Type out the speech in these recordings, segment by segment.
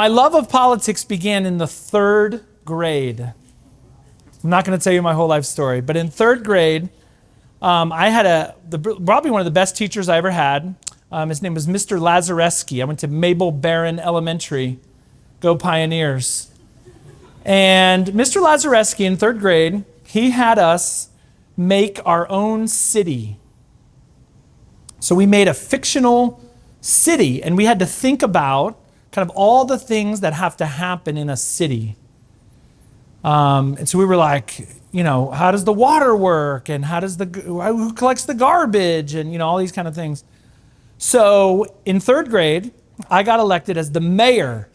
My love of politics began in the third grade. I'm not going to tell you my whole life story, but in third grade, I had probably one of the best teachers I ever had. His name was Mr. Lazareski. I went to Mabel Barron Elementary. Go Pioneers. And Mr. Lazareski in third grade, he had us make our own city. So we made a fictional city, and we had to think about kind of all the things that have to happen in a city. And so we were like, how does the water work? And who collects the garbage? And, all these kind of things. So in third grade, I got elected as the mayor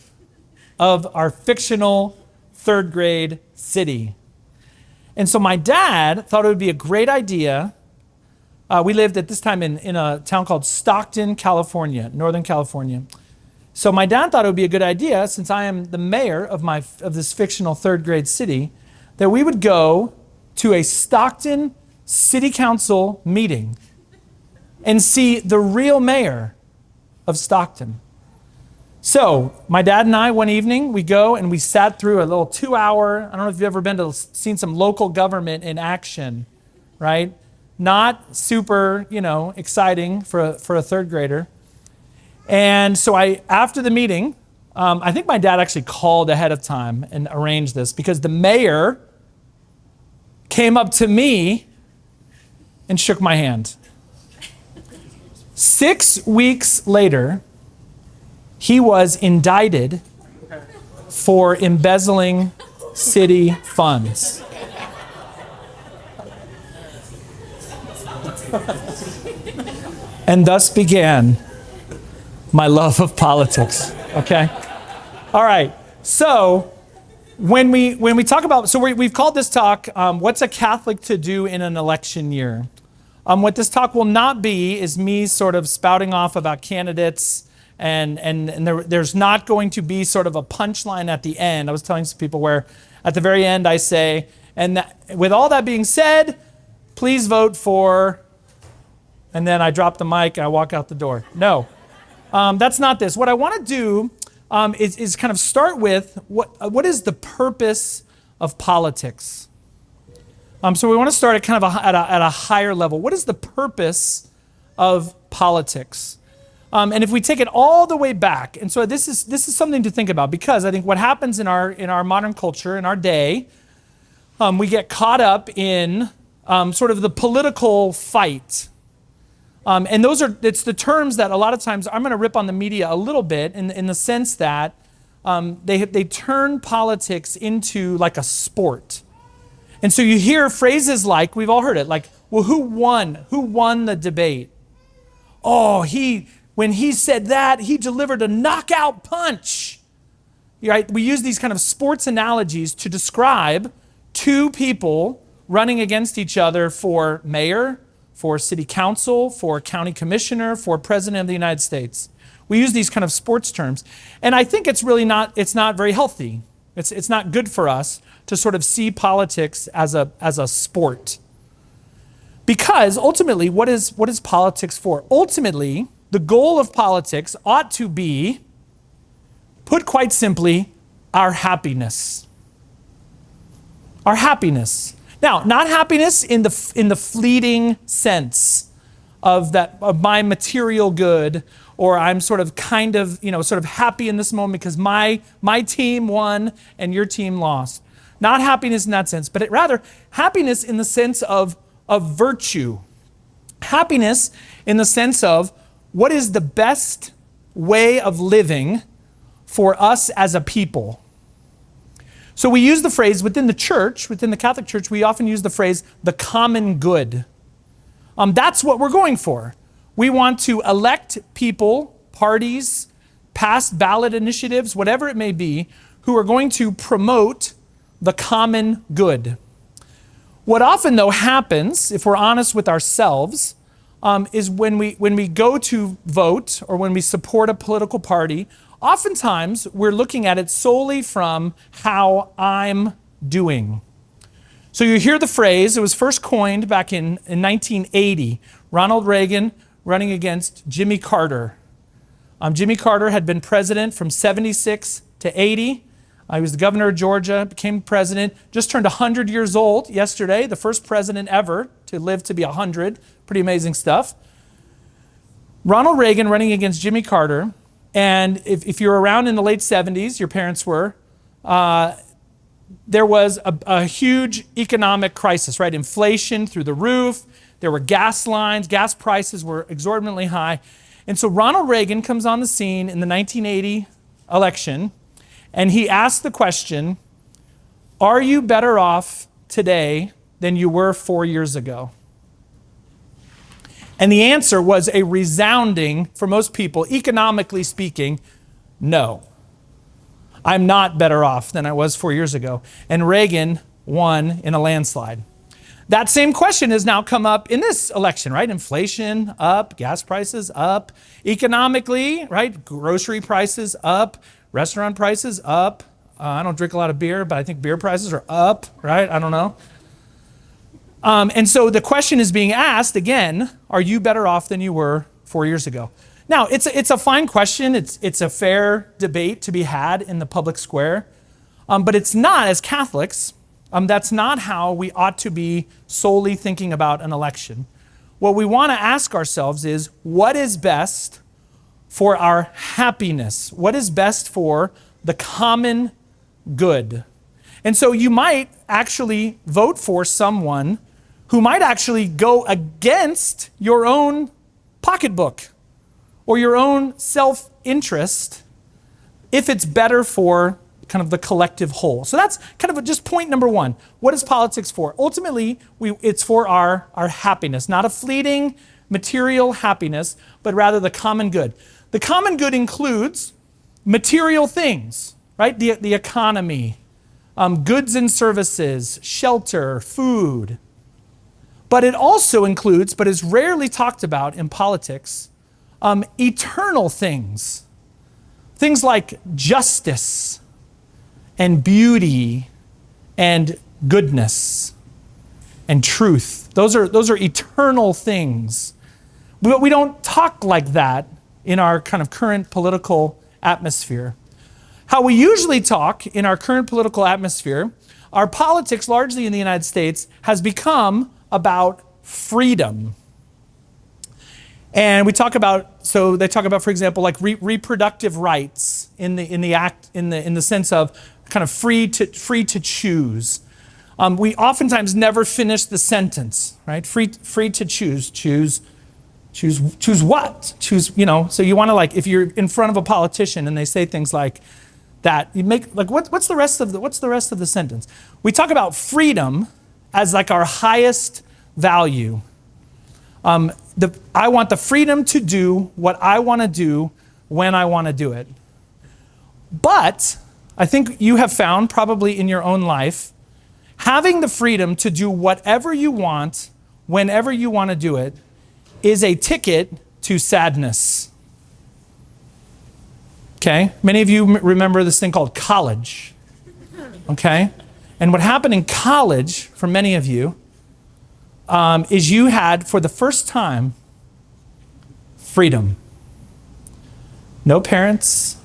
of our fictional third grade city. And so my dad thought it would be a great idea. We lived at this time in a town called Stockton, California, Northern California. So my dad thought it would be a good idea, since I am the mayor of this fictional third grade city, that we would go to a Stockton City Council meeting and see the real mayor of Stockton. So my dad and I, one evening, we go and we sat through a little 2-hour, I don't know if you've ever seen some local government in action, right? Not super, exciting for a third grader. And so after the meeting, I think my dad actually called ahead of time and arranged this, because the mayor came up to me and shook my hand. 6 weeks later, he was indicted for embezzling city funds. And thus began my love of politics. Okay? All right. So when we talk about, we've called this talk, what's a Catholic to do in an election year? What this talk will not be is me sort of spouting off about candidates, and there's not going to be sort of a punchline at the end. I was telling some people where at the very end I say, with all that being said, please vote for, and then I drop the mic and I walk out the door. No, that's not this. What I want to do is kind of start with what is the purpose of politics? So we want to start at kind of at a higher level. What is the purpose of politics? And if we take it all the way back, and so this is something to think about, because I think what happens in our modern culture, in our day, we get caught up in sort of the political fight. And it's the terms that a lot of times I'm going to rip on the media a little bit in the sense that they turn politics into like a sport. And so you hear phrases like, we've all heard it, like, well, who won? Who won the debate? Oh, when he said that, he delivered a knockout punch. Right? We use these kind of sports analogies to describe two people running against each other for mayor, for city council, for county commissioner, for president of the United States. We use these kind of sports terms. And I think it's not very healthy. It's not good for us to sort of see politics as a sport. Because ultimately, what is politics for? Ultimately, the goal of politics ought to be, put quite simply, our happiness. Our happiness. Now, not happiness in the fleeting sense of my material good, or I'm sort of sort of happy in this moment because my team won and your team lost. Not happiness in that sense, but rather happiness in the sense of virtue. Happiness in the sense of what is the best way of living for us as a people. So we use the phrase within the church, within the Catholic Church, we often use the phrase the common good. That's what we're going for. We want to elect people, parties, pass ballot initiatives, whatever it may be, who are going to promote the common good. What often, though, happens, if we're honest with ourselves, is when we go to vote or when we support a political party, oftentimes we're looking at it solely from how I'm doing. So you hear the phrase, it was first coined back in 1980, Ronald Reagan running against Jimmy Carter. Jimmy Carter had been president from 76 to 80. He was the governor of Georgia, became president, just turned 100 years old yesterday, the first president ever to live to be 100. Pretty amazing stuff. Ronald Reagan running against Jimmy Carter. And if you were around in the late 70s, your parents were, there was a huge economic crisis, right? Inflation through the roof. There were gas lines. Gas prices were exorbitantly high. And so Ronald Reagan comes on the scene in the 1980 election, and he asked the question, are you better off today than you were 4 years ago? And the answer was a resounding, for most people, economically speaking, no. I'm not better off than I was 4 years ago. And Reagan won in a landslide. That same question has now come up in this election, right? Inflation up, gas prices up, economically, right? Grocery prices up, restaurant prices up. I don't drink a lot of beer, but I think beer prices are up, right? I don't know. And so the question is being asked again, are you better off than you were 4 years ago? Now, it's a fine question. It's a fair debate to be had in the public square. But it's not, as Catholics, that's not how we ought to be solely thinking about an election. What we want to ask ourselves is, what is best for our happiness? What is best for the common good? And so you might actually vote for someone who might actually go against your own pocketbook or your own self-interest if it's better for kind of the collective whole. So that's kind of just point number one. What is politics for? Ultimately, it's for our happiness, not a fleeting material happiness, but rather the common good. The common good includes material things, right? The economy, goods and services, shelter, food. But it also includes, but is rarely talked about in politics, eternal things. Things like justice and beauty and goodness and truth. Those are eternal things. But we don't talk like that in our kind of current political atmosphere. How we usually talk in our current political atmosphere, our politics, largely in the United States, has become about freedom. And we talk about, so they talk about, for example, like reproductive rights in the sense of kind of free to choose. We oftentimes never finish the sentence, right? Free to choose. Choose what? Choose, so you want to, like, if you're in front of a politician and they say things like that, you make, like, what's the rest of the sentence? We talk about freedom as like our highest value. I want the freedom to do what I want to do when I want to do it. But I think you have found, probably in your own life, having the freedom to do whatever you want, whenever you want to do it, is a ticket to sadness. Okay? Many of you remember this thing called college. Okay? And what happened in college, for many of you, is you had, for the first time, freedom. No parents,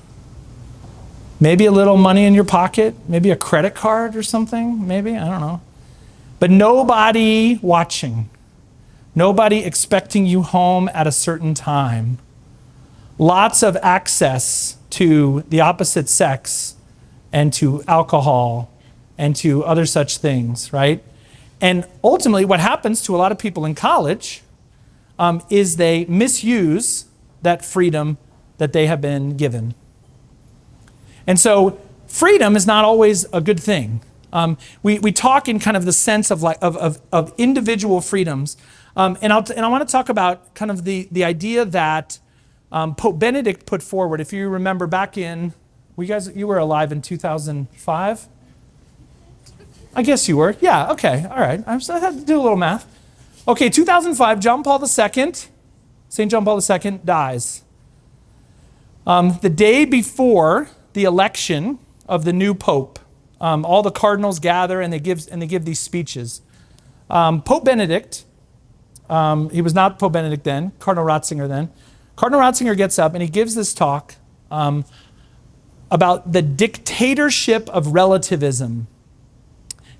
maybe a little money in your pocket, maybe a credit card or something, maybe, I don't know. But nobody watching, nobody expecting you home at a certain time. Lots of access to the opposite sex and to alcohol and to other such things, right? And ultimately, what happens to a lot of people in college is they misuse that freedom that they have been given. And so freedom is not always a good thing. We talk in kind of the sense of like of individual freedoms. And I want to talk about kind of the idea that Pope Benedict put forward. If you remember back in, you were alive in 2005? I guess you were. Yeah, okay, all right. I had to do a little math. Okay, 2005, John Paul II, St. John Paul II dies. The day before the election of the new pope, all the cardinals gather and they give these speeches. Pope Benedict, he was not Pope Benedict then, Cardinal Ratzinger then. Cardinal Ratzinger gets up and he gives this talk about the dictatorship of relativism.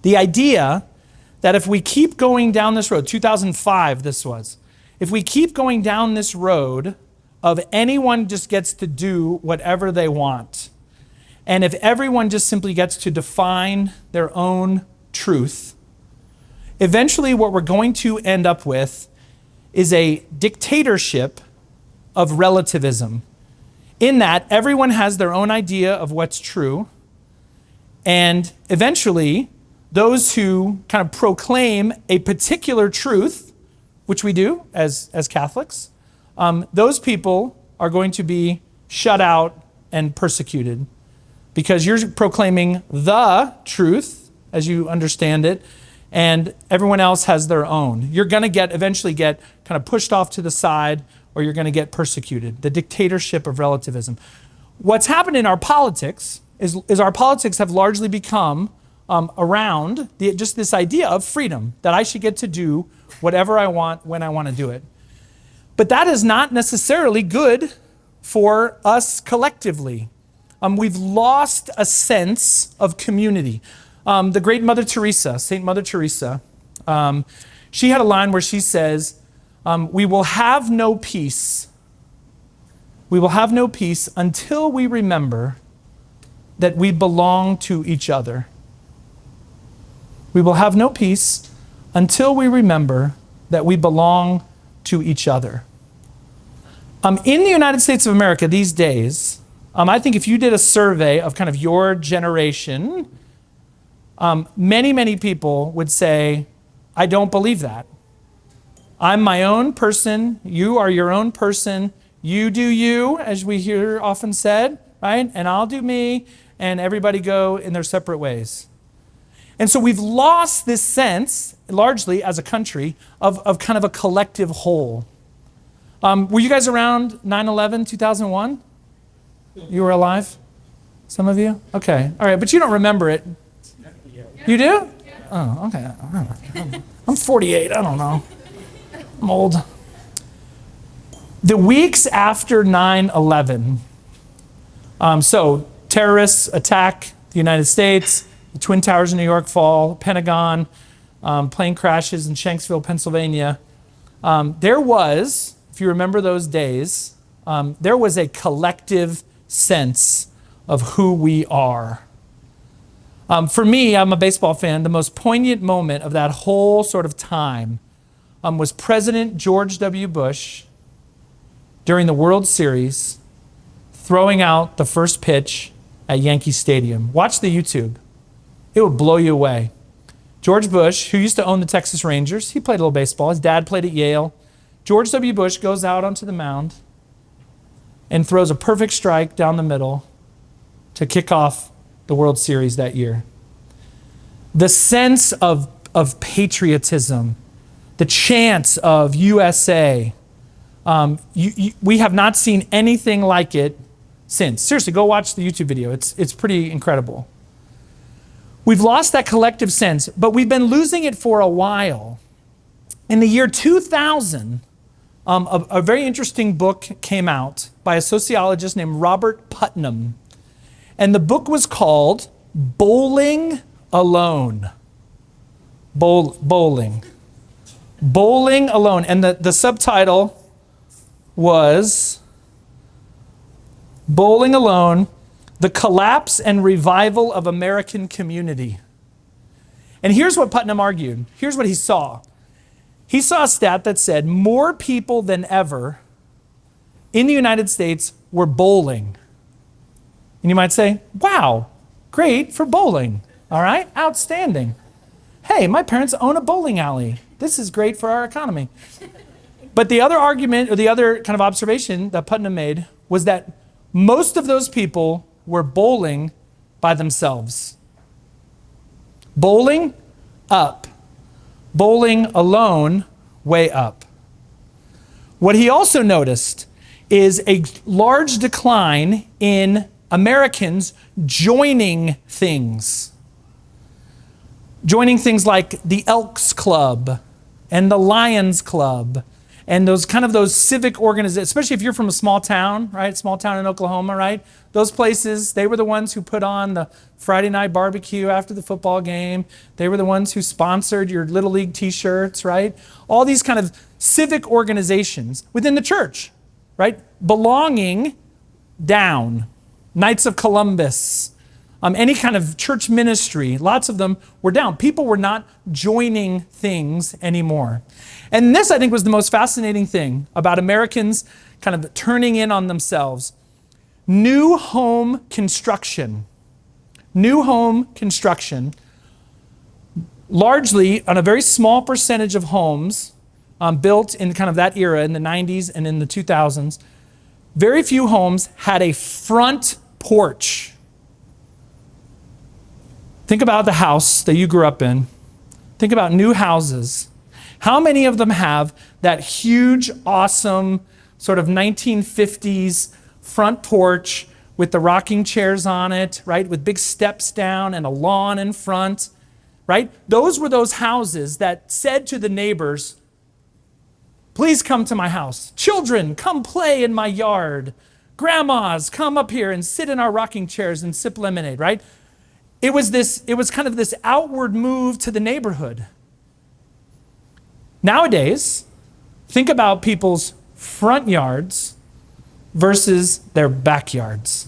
The idea that if we keep going down this road, 2005 this was, if we keep going down this road of anyone just gets to do whatever they want, and if everyone just simply gets to define their own truth, eventually what we're going to end up with is a dictatorship of relativism, in that everyone has their own idea of what's true, and eventually those who kind of proclaim a particular truth, which we do as Catholics, those people are going to be shut out and persecuted because you're proclaiming the truth as you understand it, and everyone else has their own. You're going to eventually get kind of pushed off to the side, or you're going to get persecuted. The dictatorship of relativism. What's happened in our politics is our politics have largely become around just this idea of freedom, that I should get to do whatever I want when I want to do it. But that is not necessarily good for us collectively. We've lost a sense of community. The great Mother Teresa, Saint Mother Teresa, she had a line where she says, we will have no peace. We will have no peace until we remember that we belong to each other. We will have no peace until we remember that we belong to each other. In the United States of America these days, I think if you did a survey of kind of your generation, many people would say, I don't believe that. I'm my own person. You are your own person. You do you, as we hear often said, right? And I'll do me, and everybody go in their separate ways. And so we've lost this sense, largely as a country, of kind of a collective whole. Were you guys around 9/11, 2001? You were alive? Some of you? Okay, all right, but you don't remember it. You do? Oh, okay. I'm 48, I don't know. I'm old. The weeks after 9/11, so terrorists attack the United States, the Twin Towers in New York fall, Pentagon, plane crashes in Shanksville, Pennsylvania. There was, if you remember those days, there was a collective sense of who we are. For me, I'm a baseball fan, the most poignant moment of that whole sort of time was President George W. Bush during the World Series throwing out the first pitch at Yankee Stadium. Watch the YouTube. It would blow you away. George Bush, who used to own the Texas Rangers, he played a little baseball. His dad played at Yale. George W. Bush goes out onto the mound and throws a perfect strike down the middle to kick off the World Series that year. The sense of patriotism, the chants of USA, we have not seen anything like it since. Seriously, go watch the YouTube video. It's pretty incredible. We've lost that collective sense, but we've been losing it for a while. In the year 2000, a very interesting book came out by a sociologist named Robert Putnam. And the book was called Bowling Alone. Bowling. Bowling Alone. And the subtitle was Bowling Alone, The Collapse and Revival of American Community. And here's what Putnam argued. Here's what he saw. He saw a stat that said more people than ever in the United States were bowling. And you might say, wow, great for bowling. All right, outstanding. Hey, my parents own a bowling alley. This is great for our economy. But the other argument, or the other kind of observation that Putnam made was that most of those people were bowling by themselves. Bowling, up. Bowling alone, way up. What he also noticed is a large decline in Americans joining things. Joining things like the Elks Club and the Lions Club And those civic organizations, especially if you're from a small town, right? Small town in Oklahoma, right? Those places, they were the ones who put on the Friday night barbecue after the football game. They were the ones who sponsored your Little League t-shirts, right? All these kind of civic organizations within the church, right? Belonging down. Knights of Columbus, any kind of church ministry, lots of them were down. People were not joining things anymore. And this, I think, was the most fascinating thing about Americans kind of turning in on themselves. New home construction, largely on a very small percentage of homes built in kind of that era in the 90s and in the 2000s, very few homes had a front porch. Think about the house that you grew up in. Think about new houses. How many of them have that huge, awesome, sort of 1950s front porch with the rocking chairs on it, right? With big steps down and a lawn in front, right? Those were those houses that said to the neighbors, please come to my house. Children, come play in my yard. Grandmas, come up here and sit in our rocking chairs and sip lemonade, right? It was kind of this outward move to the neighborhood. Nowadays, think about people's front yards versus their backyards.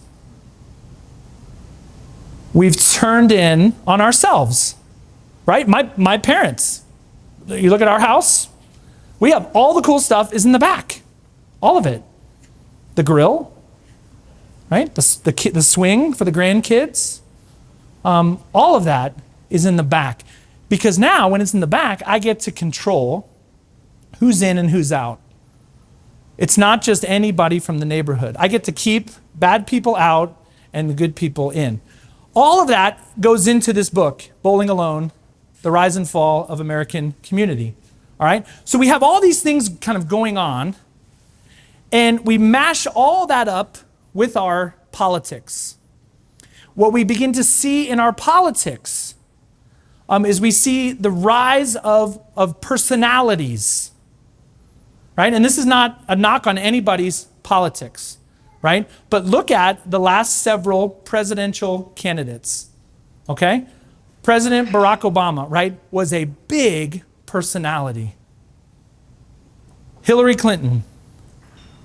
We've turned in on ourselves, right? My parents, you look at our house, we have all the cool stuff is in the back, all of it. The grill, right? The swing for the grandkids. All of that is in the back. Because now, when it's in the back, I get to control who's in and who's out. It's not just anybody from the neighborhood. I get to keep bad people out and the good people in. All of that goes into this book, Bowling Alone, The Rise and Fall of American Community. All right? So we have all these things kind of going on, and we mash all that up with our politics. What we begin to see in our politics is we see the rise of personalities, right? And this is not a knock on anybody's politics, right? But look at the last several presidential candidates, okay? President Barack Obama, right, was a big personality. Hillary Clinton,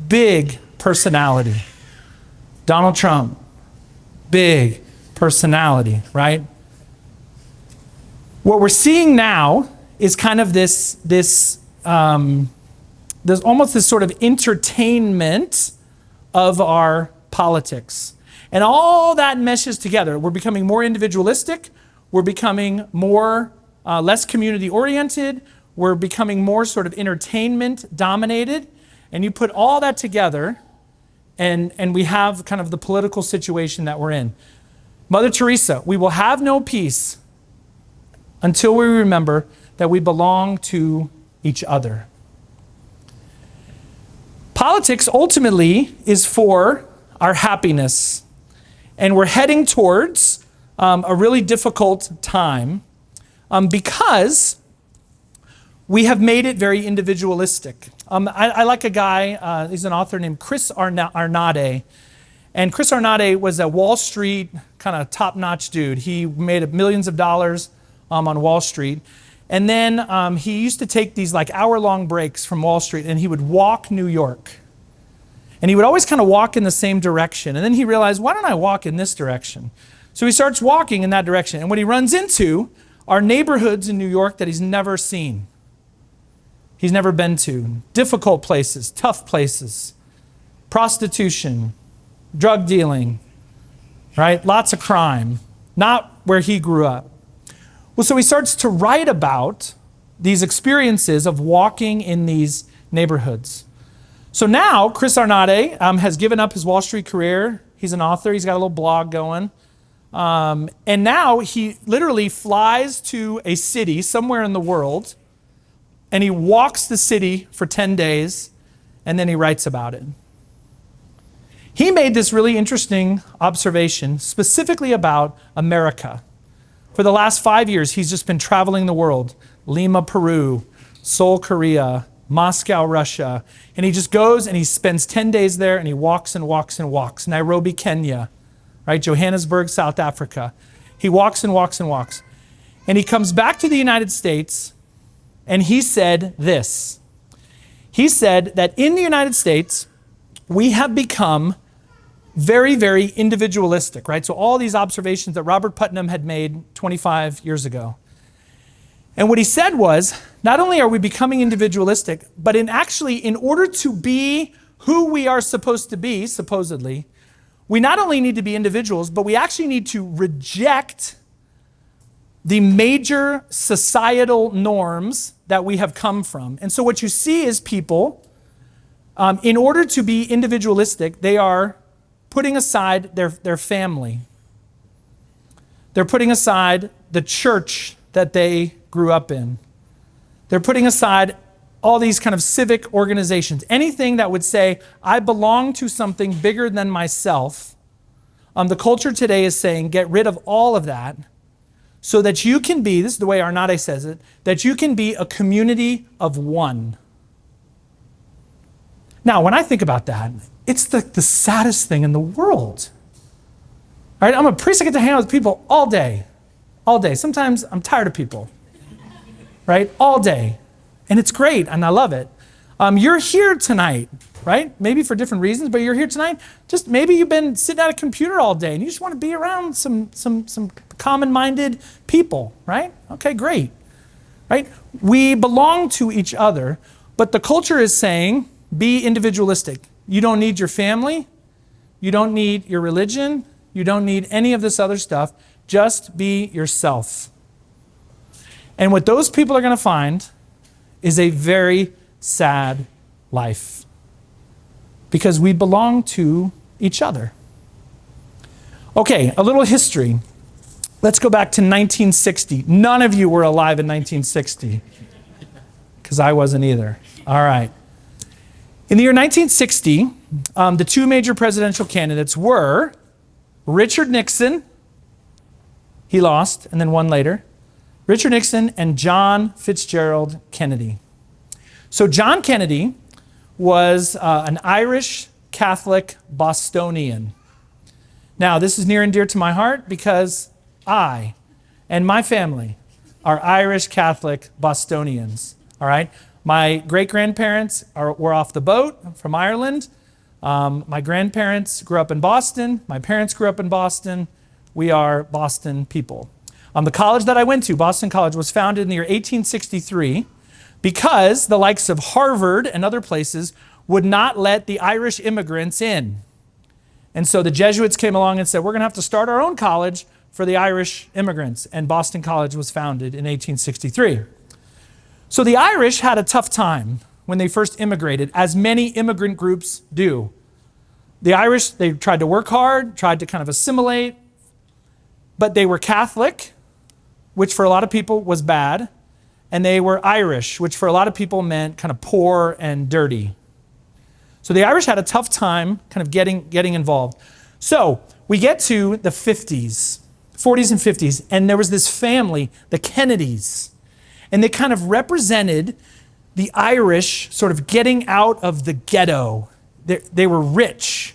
big personality. Donald Trump, big personality, right? What we're seeing now is kind of there's almost this sort of entertainment of our politics. And all that meshes together. We're becoming more individualistic. We're becoming more, less community oriented. We're becoming more sort of entertainment dominated. And you put all that together, and we have kind of the political situation that we're in. Mother Teresa, we will have no peace until we remember that we belong to each other. Politics ultimately is for our happiness, and we're heading towards a really difficult time because we have made it very individualistic. I like a guy, he's an author named Chris Arnade. And Chris Arnade was a Wall Street kind of top-notch dude. He made millions of dollars on Wall Street. And then he used to take these like hour-long breaks from Wall Street, and he would walk New York. And he would always kind of walk in the same direction. And then he realized, why don't I walk in this direction? So he starts walking in that direction. And what he runs into are neighborhoods in New York that he's never seen. He's never been to. Difficult places, tough places, prostitution, drug dealing, right? Lots of crime, not where he grew up. Well, so he starts to write about these experiences of walking in these neighborhoods. So now Chris Arnade has given up his Wall Street career. He's an author. He's got a little blog going. And now he literally flies to a city somewhere in the world, and he walks the city for 10 days, and then he writes about it. He made this really interesting observation specifically about America. For the last 5 years, he's just been traveling the world. Lima, Peru, Seoul, Korea, Moscow, Russia. And he just goes and he spends 10 days there and he walks and walks and walks. Nairobi, Kenya, right? Johannesburg, South Africa. He walks and walks and walks. And he comes back to the United States and he said this. He said that in the United States, we have become very, very individualistic, right? So all these observations that Robert Putnam had made 25 years ago. And what he said was, not only are we becoming individualistic, but in order to be who we are supposed to be, supposedly, we not only need to be individuals, but we actually need to reject the major societal norms that we have come from. And so what you see is people, in order to be individualistic, they are putting aside their family. They're putting aside the church that they grew up in. They're putting aside all these kind of civic organizations. Anything that would say, I belong to something bigger than myself. The culture today is saying, get rid of all of that so that you can be, this is the way Arnade says it, that you can be a community of one. Now, when I think about that, it's the saddest thing in the world. All right, I'm a priest, I get to hang out with people all day. All day. Sometimes I'm tired of people. Right? All day. And it's great, and I love it. You're here tonight, right? Maybe for different reasons, but you're here tonight. Just maybe you've been sitting at a computer all day and you just want to be around some common-minded people, right? Okay, great. Right? We belong to each other, but the culture is saying, be individualistic. You don't need your family. You don't need your religion. You don't need any of this other stuff. Just be yourself. And what those people are going to find is a very sad life because we belong to each other. Okay, a little history. Let's go back to 1960. None of you were alive in 1960 because I wasn't either. All right. In the year 1960, the two major presidential candidates were Richard Nixon, he lost, and then won later. Richard Nixon and John Fitzgerald Kennedy. So John Kennedy was an Irish Catholic Bostonian. Now, this is near and dear to my heart because I and my family are Irish Catholic Bostonians. All right? My great-grandparents were off the boat from Ireland. My grandparents grew up in Boston. My parents grew up in Boston. We are Boston people. The college that I went to, Boston College, was founded in the year 1863 because the likes of Harvard and other places would not let the Irish immigrants in. And so the Jesuits came along and said, we're going to have to start our own college for the Irish immigrants. And Boston College was founded in 1863. So the Irish had a tough time when they first immigrated, as many immigrant groups do. The Irish, they tried to work hard, tried to kind of assimilate, but they were Catholic, which for a lot of people was bad, and they were Irish, which for a lot of people meant kind of poor and dirty. So the Irish had a tough time kind of getting involved. So we get to the 40s and 50s, and there was this family, the Kennedys, and they kind of represented the Irish sort of getting out of the ghetto. They were rich,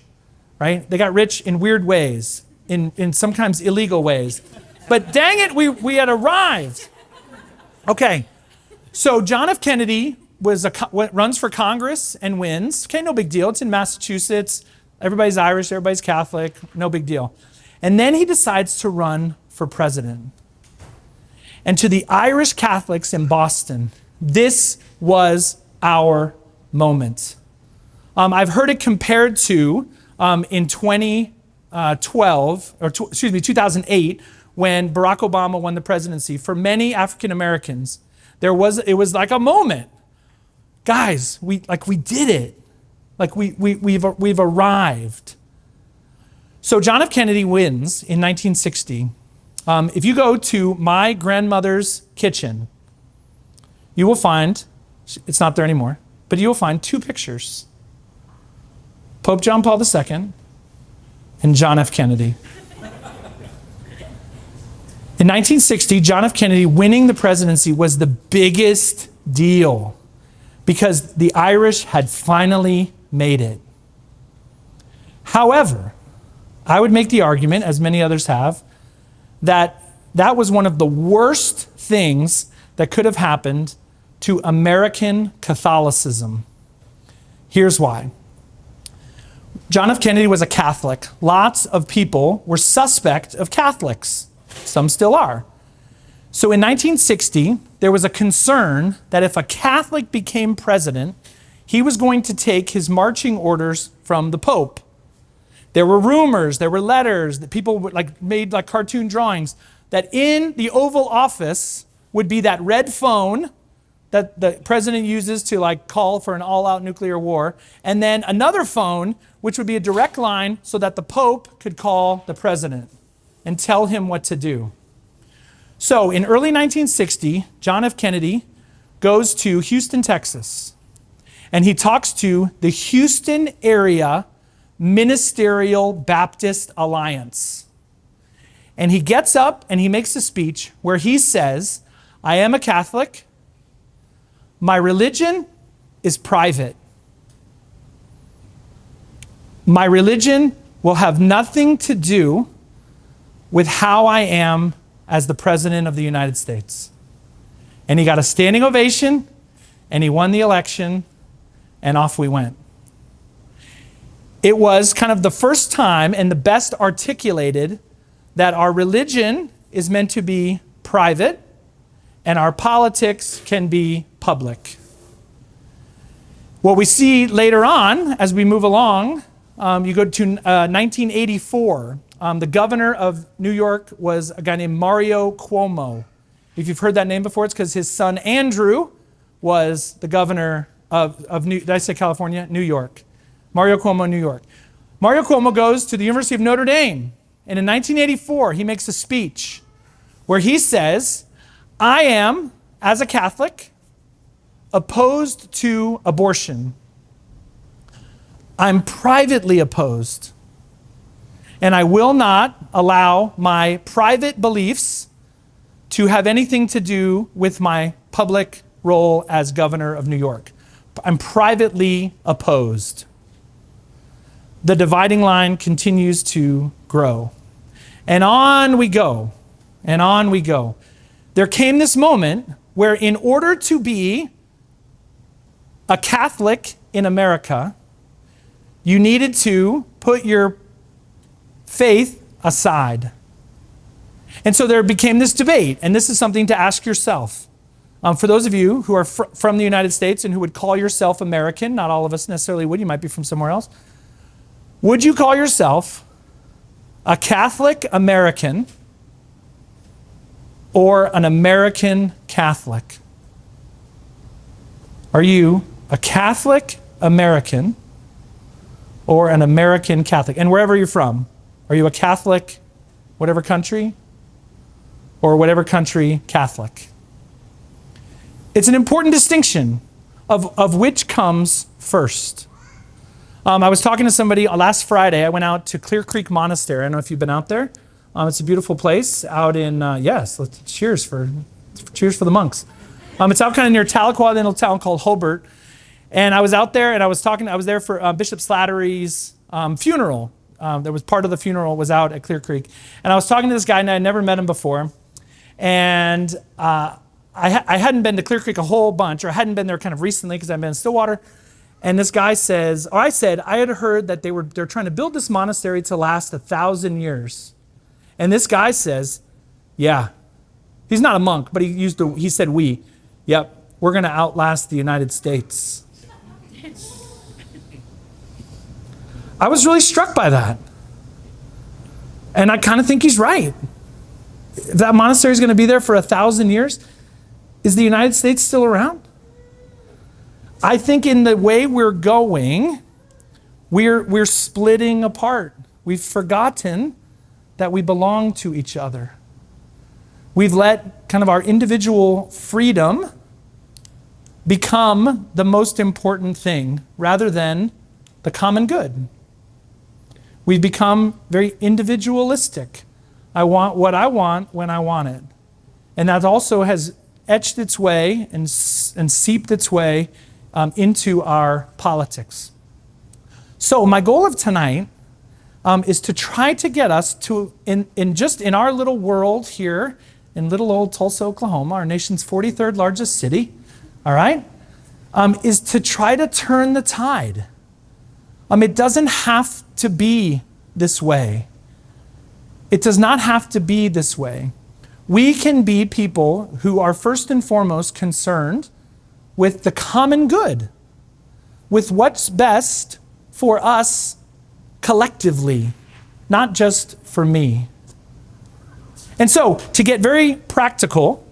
right? They got rich in weird ways, in sometimes illegal ways. But dang it, we had arrived. Okay, so John F. Kennedy runs for Congress and wins. Okay, no big deal. It's in Massachusetts. Everybody's Irish, everybody's Catholic, no big deal. And then he decides to run for president. And to the Irish Catholics in Boston, this was our moment. I've heard it compared to in 2008, when Barack Obama won the presidency. For many African Americans, it was like a moment. Guys, we did it. Like we've arrived. So John F. Kennedy wins in 1960. If you go to my grandmother's kitchen, you will find, it's not there anymore, but you will find two pictures. Pope John Paul II and John F. Kennedy. In 1960, John F. Kennedy winning the presidency was the biggest deal because the Irish had finally made it. However, I would make the argument, as many others have, that that was one of the worst things that could have happened to American Catholicism. Here's why. John F. Kennedy was a Catholic. Lots of people were suspect of Catholics. Some still are. So in 1960, there was a concern that if a Catholic became president, he was going to take his marching orders from the Pope. There were rumors, there were letters that people made cartoon drawings that in the Oval Office would be that red phone that the president uses to call for an all-out nuclear war, and then another phone which would be a direct line so that the Pope could call the president and tell him what to do. So in early 1960, John F. Kennedy goes to Houston, Texas, and he talks to the Houston area Ministerial Baptist Alliance. And he gets up and he makes a speech where he says, I am a Catholic. My religion is private. My religion will have nothing to do with how I am as the President of the United States. And he got a standing ovation, and he won the election, and off we went. It was kind of the first time and the best articulated that our religion is meant to be private and our politics can be public. What we see later on as we move along, you go to 1984. The governor of New York was a guy named Mario Cuomo. If you've heard that name before, it's because his son Andrew was the governor of did I say California? New York. Mario Cuomo, New York. Mario Cuomo goes to the University of Notre Dame. And in 1984, he makes a speech where he says, I am, as a Catholic, opposed to abortion. I'm privately opposed. And I will not allow my private beliefs to have anything to do with my public role as governor of New York. I'm privately opposed. The dividing line continues to grow. And on we go, and on we go. There came this moment where in order to be a Catholic in America, you needed to put your faith aside. And so there became this debate, and this is something to ask yourself. For those of you who are from the United States and who would call yourself American, not all of us necessarily would, you might be from somewhere else. Would you call yourself a Catholic American or an American Catholic? Are you a Catholic American or an American Catholic? And wherever you're from, are you a Catholic, whatever country, or whatever country Catholic? It's an important distinction of which comes first. I was talking to somebody last Friday. I went out to Clear Creek Monastery. I don't know if you've been out there. It's a beautiful place out in, cheers for the monks. It's out kind of near Tahlequah, in a little town called Hobart. And I was out there and I was there for Bishop Slattery's funeral. There was part of the funeral was out at Clear Creek. And I was talking to this guy and I had never met him before. And I hadn't been to Clear Creek a whole bunch, or I hadn't been there kind of recently because I've been in Stillwater. And this guy says, I had heard that they're trying to build this monastery to last 1,000 years. And this guy says, yeah, he's not a monk, but he said we. Yep, we're going to outlast the United States. I was really struck by that. And I kind of think he's right. If that monastery is going to be there for 1,000 years, is the United States still around? I think in the way we're going, we're splitting apart. We've forgotten that we belong to each other. We've let kind of our individual freedom become the most important thing rather than the common good. We've become very individualistic. I want what I want when I want it. And that also has etched its way and seeped its way into our politics. So my goal of tonight is to try to get us to, in our little world here in little old Tulsa, Oklahoma, our nation's 43rd largest city, all right, is to try to turn the tide. It doesn't have to be this way. It does not have to be this way. We can be people who are first and foremost concerned with the common good, with what's best for us collectively, not just for me. And so, to get very practical,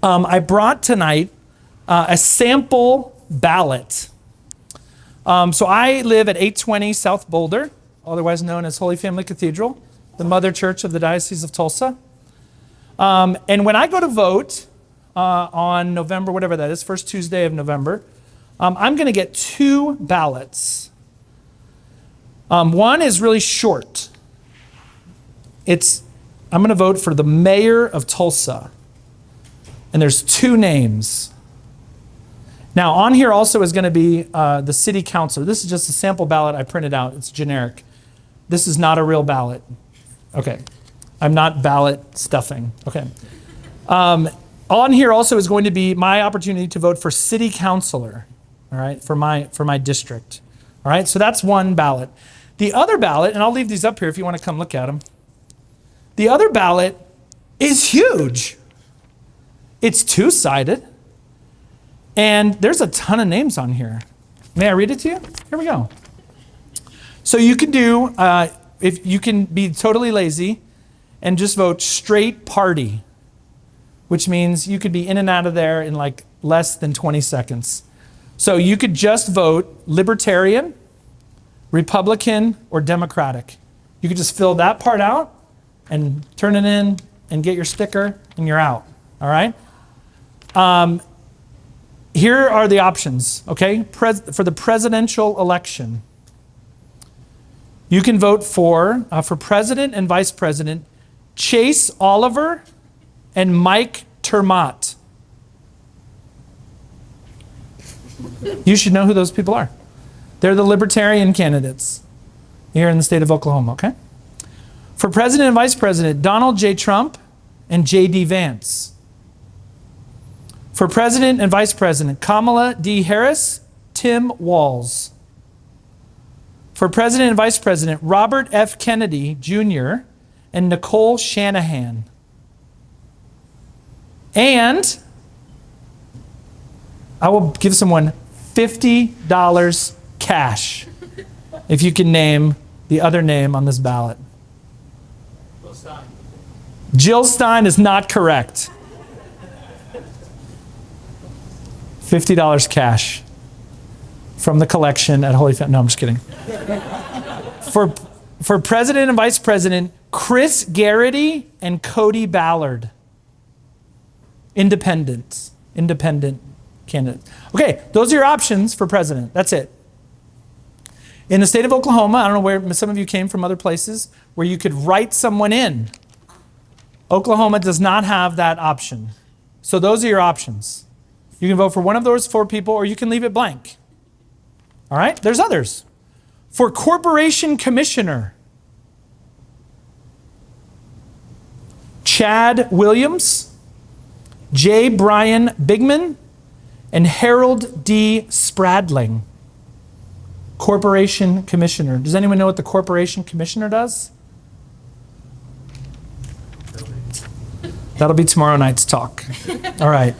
I brought tonight a sample ballot. So I live at 820 South Boulder, otherwise known as Holy Family Cathedral, the mother church of the Diocese of Tulsa. And when I go to vote on November, whatever that is, first Tuesday of November, I'm going to get two ballots. One is really short. I'm going to vote for the mayor of Tulsa. And there's two names. Now, on here also is going to be the city councilor. This is just a sample ballot I printed out. It's generic. This is not a real ballot. Okay. I'm not ballot stuffing. Okay. On here also is going to be my opportunity to vote for city councilor, all right, for my district. All right, so that's one ballot. The other ballot, and I'll leave these up here if you want to come look at them. The other ballot is huge. It's two-sided. And there's a ton of names on here. May I read it to you? Here we go. So you can do, if you can be totally lazy and just vote straight party, which means you could be in and out of there in like less than 20 seconds. So you could just vote Libertarian, Republican, or Democratic. You could just fill that part out and turn it in and get your sticker and you're out, all right? Here are the options, okay? For the presidential election, you can vote for president and vice president, Chase Oliver and Mike Termott. You should know who those people are. They're the Libertarian candidates here in the state of Oklahoma, okay? For president and vice president, Donald J. Trump and J.D. Vance. For president and vice president, Kamala D. Harris, Tim Walz. For president and vice president, Robert F. Kennedy, Jr., and Nicole Shanahan. And I will give someone $50 cash if you can name the other name on this ballot. Jill Stein is not correct. $50 cash from the collection at Holy Family. No, I'm just kidding. For president and vice president, Chris Garrity and Cody Ballard. Independent candidates. Okay, those are your options for president. That's it. In the state of Oklahoma, I don't know where some of you came from other places, where you could write someone in. Oklahoma does not have that option. So those are your options. You can vote for one of those four people, or you can leave it blank. All right? There's others. For corporation commissioner, Chad Williams, J. Brian Bigman, and Harold D. Spradling. Corporation commissioner. Does anyone know what the corporation commissioner does? That'll be tomorrow night's talk. All right.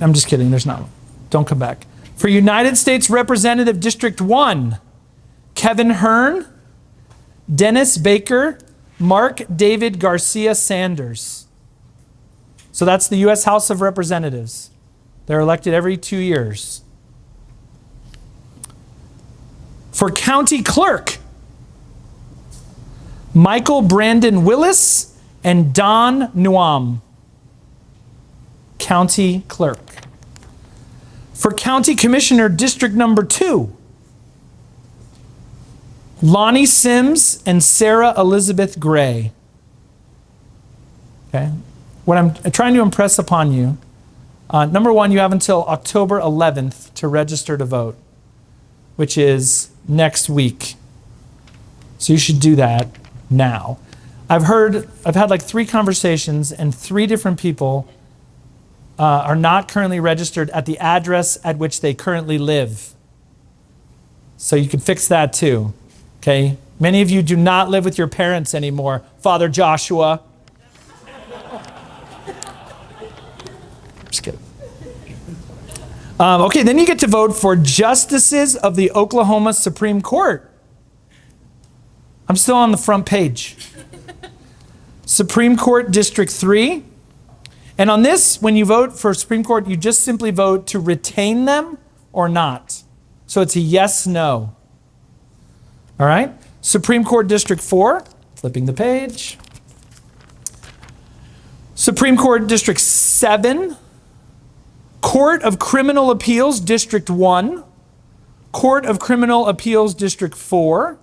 I'm just kidding. There's not. Don't come back. For United States Representative District 1, Kevin Hearn, Dennis Baker, Mark David Garcia Sanders. So that's the U.S. House of Representatives. They're elected every 2 years. For county clerk, Michael Brandon Willis and Don Nuam. County clerk. For county commissioner, district number 2, Lonnie Sims and Sarah Elizabeth Gray. Okay. What I'm trying to impress upon you Number one, you have until October 11th to register to vote, which is next week. So you should do that now. I've had like 3 conversations, and 3 different people are not currently registered at the address at which they currently live. So you can fix that too, okay? Many of you do not live with your parents anymore, Father Joshua. Just kidding. Okay, then you get to vote for justices of the Oklahoma Supreme Court. I'm still on the front page. Supreme Court District 3. And on this, when you vote for Supreme Court, you just simply vote to retain them or not. So it's a yes, no. All right? Supreme Court District 4, flipping the page. Supreme Court District 7. Court of Criminal Appeals District 1. Court of Criminal Appeals District 4.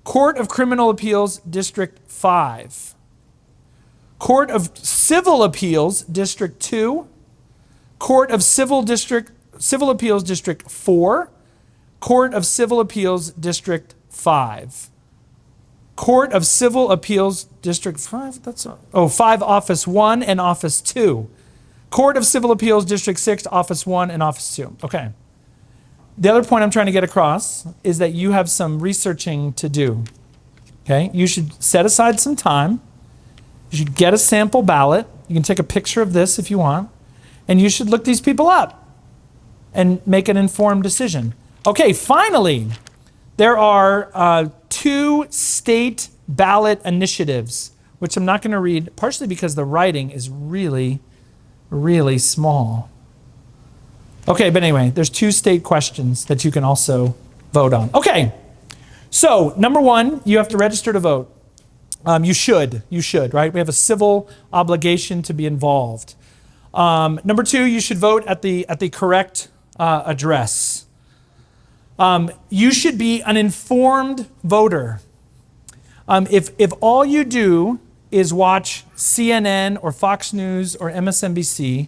Court of Criminal Appeals District 5. Court of Civil Appeals District 2. Court of Civil Appeals District 4. Court of Civil Appeals District 5. Court of Civil Appeals District 5, 5 Office 1 and Office 2. Court of Civil Appeals District 6, Office 1 and Office 2. Okay. The other point I'm trying to get across is that you have some researching to do. Okay? You should set aside some time. You should get a sample ballot. You can take a picture of this if you want. And you should look these people up and make an informed decision. Okay, finally, there are 2 state ballot initiatives, which I'm not going to read, partially because the writing is really, really small. Okay, but anyway, there's 2 state questions that you can also vote on. Okay, so number 1, you have to register to vote. You should, right? We have a civil obligation to be involved. Number 2, you should vote at the correct address. You should be an informed voter. If all you do is watch CNN or Fox News or MSNBC,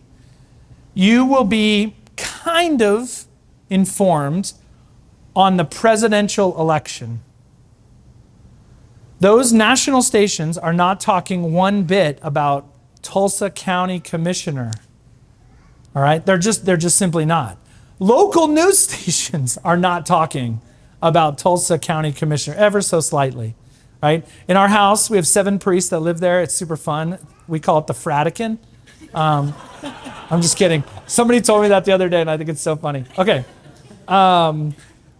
you will be kind of informed on the presidential election. Those national stations are not talking one bit about Tulsa County Commissioner. All right? They're just simply not. Local news stations are not talking about Tulsa County Commissioner ever so slightly. Right? In our house, we have 7 priests that live there. It's super fun. We call it the Fratican. I'm just kidding. Somebody told me that the other day, and I think it's so funny. Okay.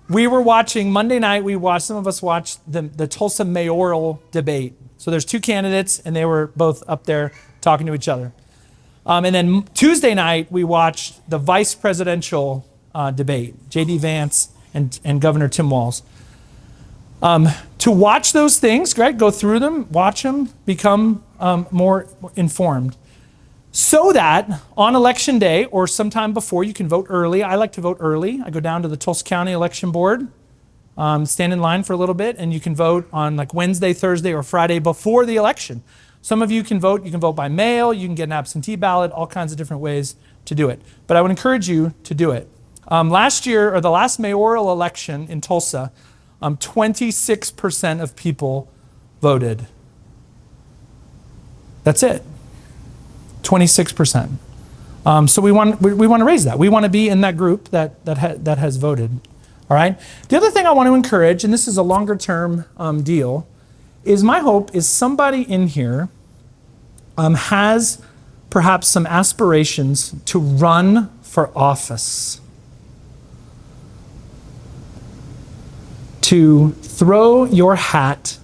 We were watching, Monday night, some of us watched the Tulsa mayoral debate. So there's 2 candidates, and they were both up there talking to each other. And then Tuesday night, we watched the vice presidential debate, J.D. Vance and Governor Tim Walz. To watch those things, Greg, go through them, watch them, become more informed. So that on election day or sometime before, you can vote early. I like to vote early. I go down to the Tulsa County Election Board, stand in line for a little bit, and you can vote on like Wednesday, Thursday, or Friday before the election. Some of you can vote. You can vote by mail. You can get an absentee ballot, all kinds of different ways to do it. But I would encourage you to do it. Last year, or the last mayoral election in Tulsa, 26% of people voted. That's it. 26%. So we want to raise that. We want to be in that group that has voted. All right. The other thing I want to encourage, and this is a longer term deal, is my hope is somebody in here has perhaps some aspirations to run for office, to throw your hat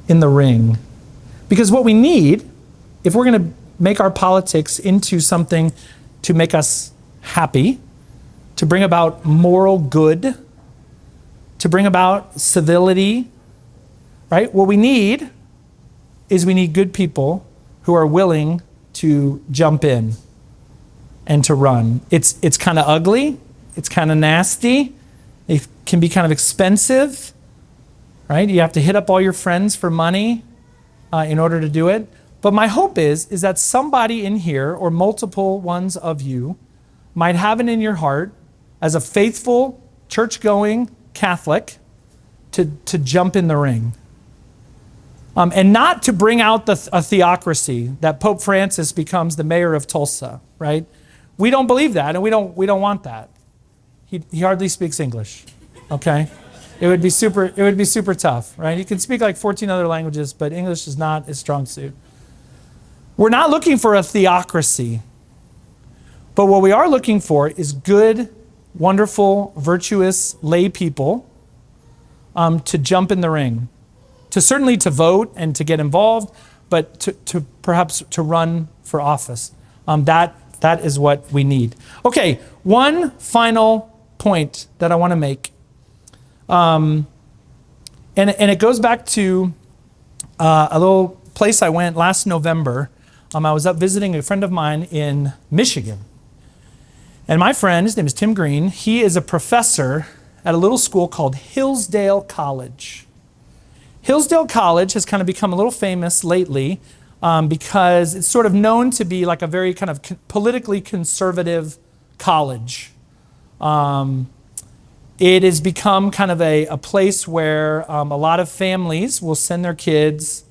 in the ring, because what we need, if we're going to make our politics into something to make us happy, to bring about moral good, to bring about civility, right? What we need is we need good people who are willing to jump in and to run. It's kind of ugly. It's kind of nasty. It can be kind of expensive, right? You have to hit up all your friends for money in order to do it. But my hope is that somebody in here, or multiple ones of you, might have it in your heart as a faithful, church-going Catholic to jump in the ring. And not to bring out a theocracy that Pope Francis becomes the mayor of Tulsa, right? We don't believe that, and we don't want that. He hardly speaks English, okay? It would be super tough, right? He can speak like 14 other languages, but English is not his strong suit. We're not looking for a theocracy, but what we are looking for is good, wonderful, virtuous lay people to jump in the ring, to certainly to vote and to get involved, but to perhaps to run for office. That is what we need. Okay, one final point that I want to make, and it goes back to a little place I went last November. I was up visiting a friend of mine in Michigan. And my friend, his name is Tim Green, he is a professor at a little school called Hillsdale College. Hillsdale College has kind of become a little famous lately because it's sort of known to be like a very kind of politically conservative college. It has become kind of a place where a lot of families will send their kids.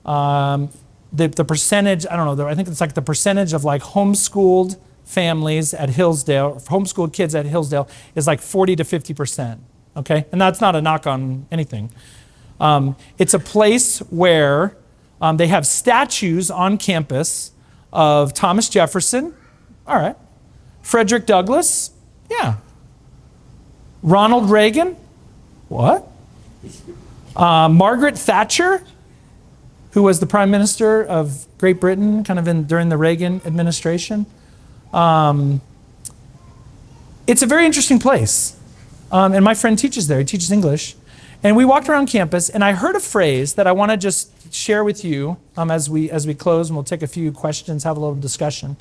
The percentage, I don't know, I think it's like the percentage of like homeschooled families at Hillsdale, homeschooled kids at Hillsdale is like 40 to 50%, okay? And that's not a knock on anything. It's a place where they have statues on campus of Thomas Jefferson, all right, Frederick Douglass, yeah, Ronald Reagan, what? Margaret Thatcher, who was the Prime Minister of Great Britain kind of during the Reagan administration. It's a very interesting place. And my friend teaches there, he teaches English. And we walked around campus and I heard a phrase that I want to just share with you as we close, and we'll take a few questions, have a little discussion.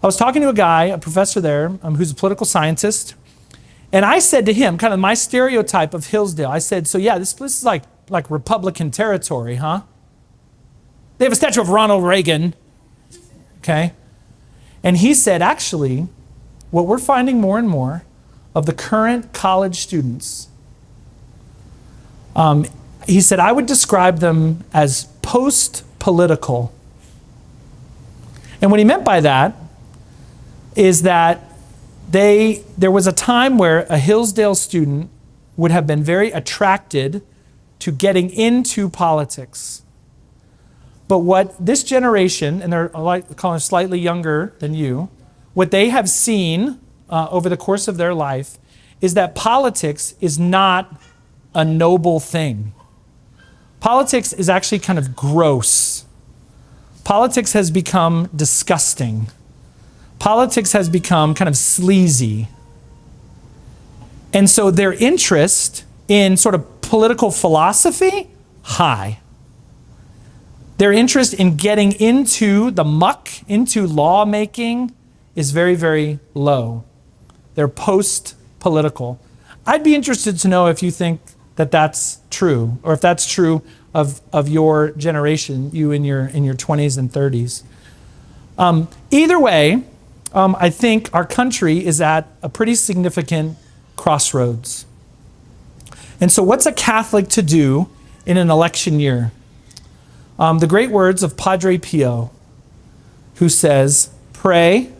I was talking to a guy, a professor there, who's a political scientist. And I said to him, kind of my stereotype of Hillsdale, I said, so yeah, this place is like Republican territory, huh? They have a statue of Ronald Reagan, okay? And he said, actually, what we're finding more and more of the current college students, he said, I would describe them as post-political. And what he meant by that is that there was a time where a Hillsdale student would have been very attracted to getting into politics. But what this generation, and they're calling slightly younger than you, what they have seen over the course of their life is that politics is not a noble thing. Politics is actually kind of gross. Politics has become disgusting. Politics has become kind of sleazy. And so their interest in sort of political philosophy, high. Their interest in getting into the muck, into lawmaking, is very, very low. They're post-political. I'd be interested to know if you think that that's true, or if that's true of your generation, you in your 20s and 30s. Either way, I think our country is at a pretty significant crossroads. And so what's a Catholic to do in an election year? The great words of Padre Pio, who says, pray,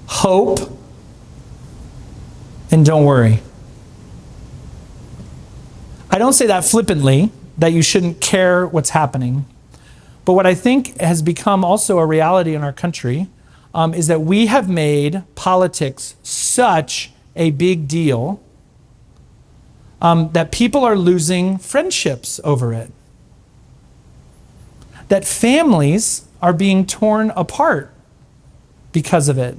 hope, and don't worry. I don't say that flippantly, that you shouldn't care what's happening. But what I think has become also a reality in our country is that we have made politics such a big deal that people are losing friendships over it. That families are being torn apart because of it.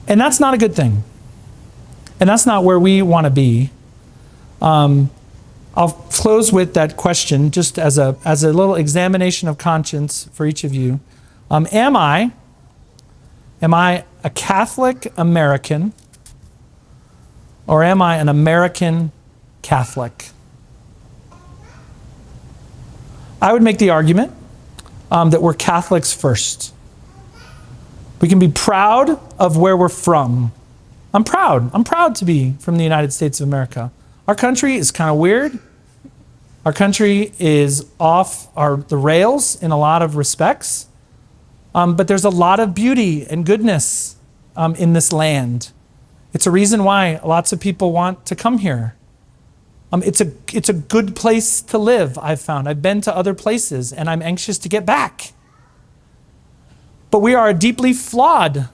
And that's not a good thing. And that's not where we want to be. I'll close with that question just as a little examination of conscience for each of you. Am I a Catholic American, or am I an American Catholic? I would make the argument that we're Catholics first. We can be proud of where we're from. I'm proud. I'm proud to be from the United States of America. Our country is kind of weird. Our country is off the rails in a lot of respects. But there's a lot of beauty and goodness in this land. It's a reason why lots of people want to come here. It's a good place to live, I've found. I've been to other places and I'm anxious to get back. But we are a deeply flawed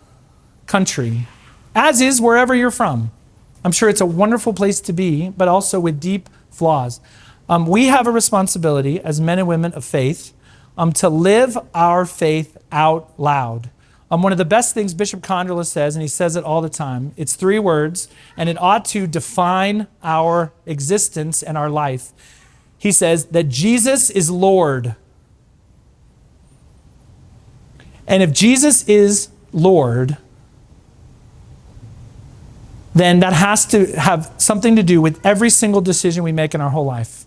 country, as is wherever you're from. I'm sure it's a wonderful place to be, but also with deep flaws. We have a responsibility as men and women of faith to live our faith out loud. One of the best things Bishop Condrela says, and he says it all the time, it's 3 words, and it ought to define our existence and our life. He says that Jesus is Lord. And if Jesus is Lord, then that has to have something to do with every single decision we make in our whole life.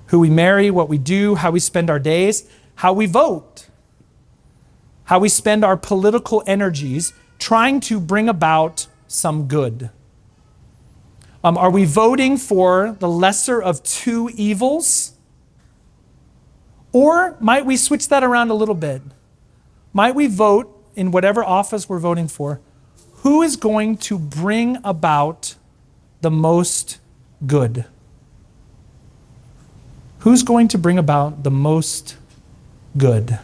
Who we marry, what we do, how we spend our days, how we vote, how we spend our political energies trying to bring about some good. Are we voting for the lesser of 2 evils? Or might we switch that around a little bit? Might we vote in whatever office we're voting for? Who is going to bring about the most good? Who's going to bring about the most good?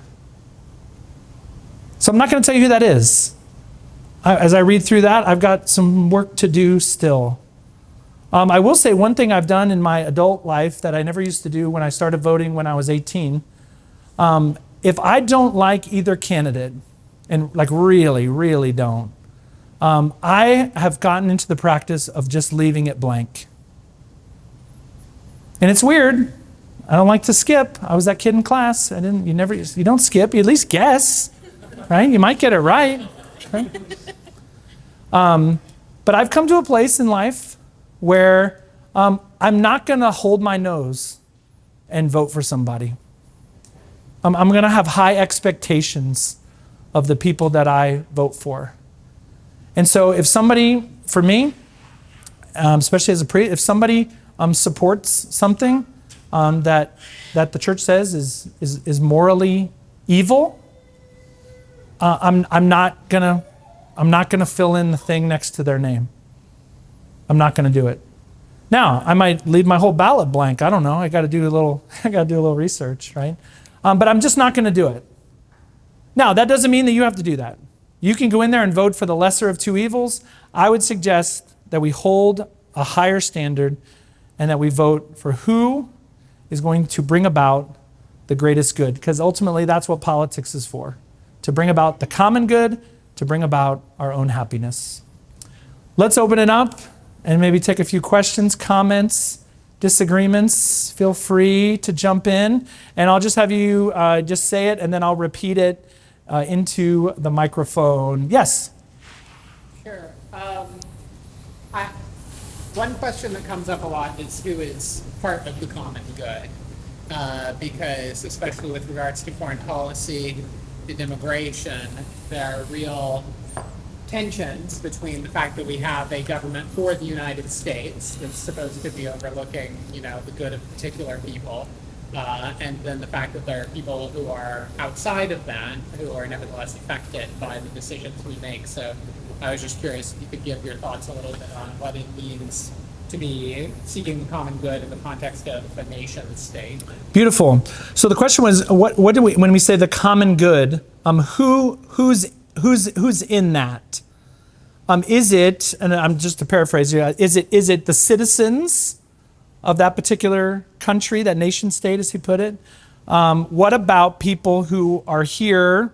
So I'm not going to tell you who that is. As I read through that, I've got some work to do still. I will say one thing I've done in my adult life that I never used to do when I started voting when I was 18. If I don't like either candidate, and like really, really don't, I have gotten into the practice of just leaving it blank. And it's weird. I don't like to skip. I was that kid in class. You don't skip, you at least guess, right? You might get it right. But I've come to a place in life where I'm not going to hold my nose and vote for somebody. I'm going to have high expectations of the people that I vote for. And so if somebody, for me, especially as a priest, if somebody supports something that the church says is morally evil, I'm not gonna fill in the thing next to their name. I'm not gonna do it. Now I might leave my whole ballot blank. I don't know. I got to do a little research, right? But I'm just not gonna do it. Now that doesn't mean that you have to do that. You can go in there and vote for the lesser of 2 evils. I would suggest that we hold a higher standard and that we vote for who is going to bring about the greatest good, because ultimately that's what politics is for, to bring about the common good, to bring about our own happiness. Let's open it up and maybe take a few questions, comments, disagreements. Feel free to jump in, and I'll just have you just say it, and then I'll repeat it into the microphone. Yes? Sure. One question that comes up a lot is who is part of the common good, because especially with regards to foreign policy and immigration, there are real tensions between the fact that we have a government for the United States that's supposed to be overlooking, the good of particular people, and then the fact that there are people who are outside of that who are nevertheless affected by the decisions we make. So I was just curious if you could give your thoughts a little bit on what it means to be seeking the common good in the context of a nation state. Beautiful. So the question was, what do we, when we say the common good, who's in that? Is it, and I'm just to paraphrase here, is it the citizens of that particular country, that nation state, as he put it? What about people who are here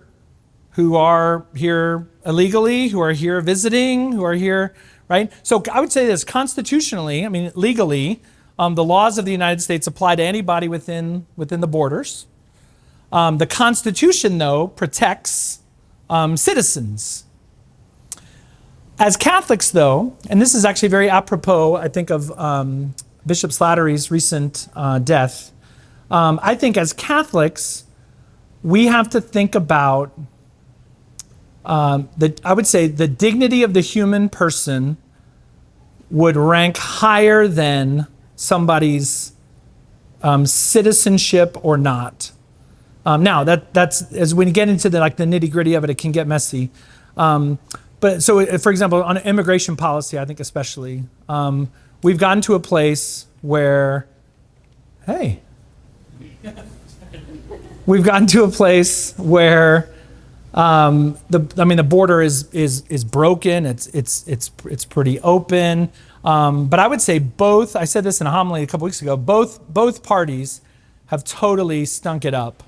illegally, who are here visiting, who are here, right? So I would say this, constitutionally, legally, the laws of the United States apply to anybody within the borders. The Constitution, though, protects citizens. As Catholics, though, and this is actually very apropos, I think, of Bishop Slattery's recent death, I think as Catholics, we have to think about, I would say the dignity of the human person would rank higher than somebody's citizenship or not. Now that's as when you get into the nitty gritty of it, it can get messy. But so, for example, on immigration policy, I think especially, we've gotten to a place where, we've gotten to a place where the border is broken. It's pretty open. But I would say both. I said this in a homily a couple weeks ago. Both parties have totally stunk it up